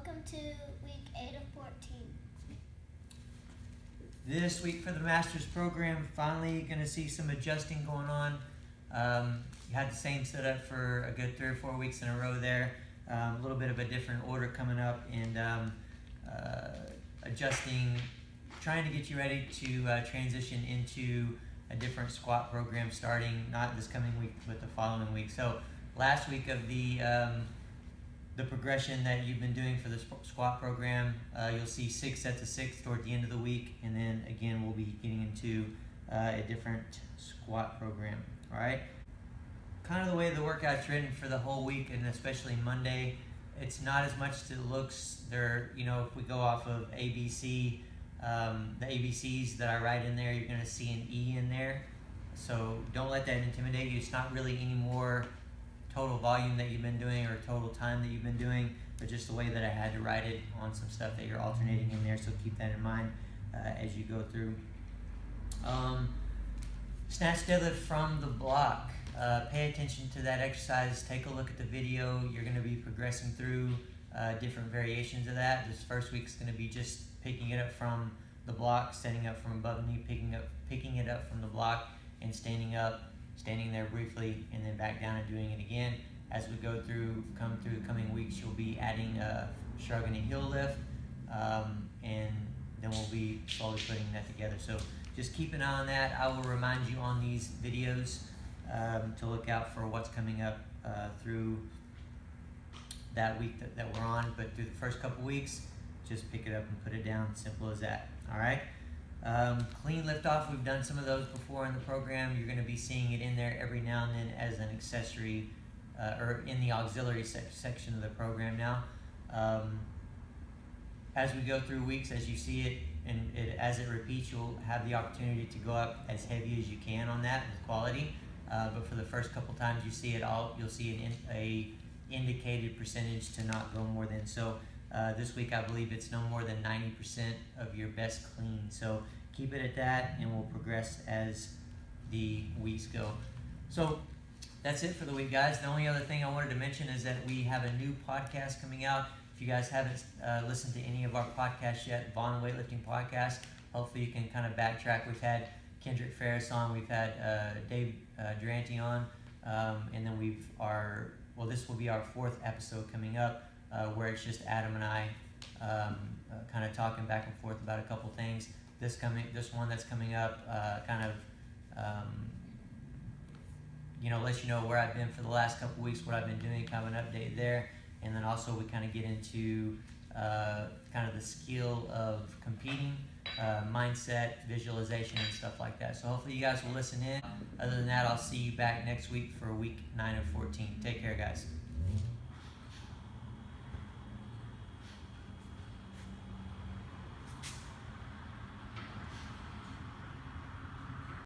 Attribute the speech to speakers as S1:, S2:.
S1: Welcome to week 8 of 14.
S2: This week for the Master's program, finally going to see some adjusting going on. You had the same setup for a good 3 or 4 weeks in a row there. A little bit of a different order coming up and adjusting, trying to get you ready to transition into a different squat program starting not this coming week but the following week. So last week of the progression that you've been doing for the squat program, you'll see 6 sets of 6 toward the end of the week, and then again we'll be getting into a different squat program. All right, kind of the way the workout's written for the whole week, and especially Monday, it's not as much to looks there. You know, if we go off of ABC, the ABCs that I write in there, you're going to see an E in there, so don't let that intimidate you. It's not really any more total volume that you've been doing or total time that you've been doing, but just the way that I had to write it on some stuff that you're alternating in there, so keep that in mind as you go through. Snatch deadlift from the block. Pay attention to that exercise. Take a look at the video. You're going to be progressing through different variations of that. This first week's going to be just picking it up from the block, standing up from above knee, picking it up from the block and standing up, standing there briefly, and then back down and doing it again. As we come through the coming weeks, you'll be adding a shrug and a heel lift, and then we'll be slowly putting that together. So just keep an eye on that. I will remind you on these videos to look out for what's coming up through that week that we're on, but through the first couple weeks, just pick it up and put it down. Simple as that. All right. Clean lift off, we've done some of those before in the program. You're going to be seeing it in there every now and then as an accessory or in the auxiliary section of the program now. As we go through weeks, as you see it and as it repeats, you'll have the opportunity to go up as heavy as you can on that with quality. But for the first couple times you see it all, you'll see a indicated percentage to not go more than. So this week I believe it's no more than 90% of your best clean. So keep it at that, and we'll progress as the weeks go. So that's it for the week, guys. The only other thing I wanted to mention is that we have a new podcast coming out. If you guys haven't listened to any of our podcasts yet, Vaughn Weightlifting Podcast, hopefully you can kind of backtrack. We've had Kendrick Ferris on, we've had Dave Durante on, and then this will be our 4th episode coming up, where it's just Adam and I kind of talking back and forth about a couple things. This one that's coming up lets you know where I've been for the last couple weeks, what I've been doing, kind of an update there, and then also we kind of get into kind of the skill of competing, mindset, visualization, and stuff like that. So hopefully you guys will listen in. Other than that, I'll see you back next week for week 9 of 14. Take care, guys.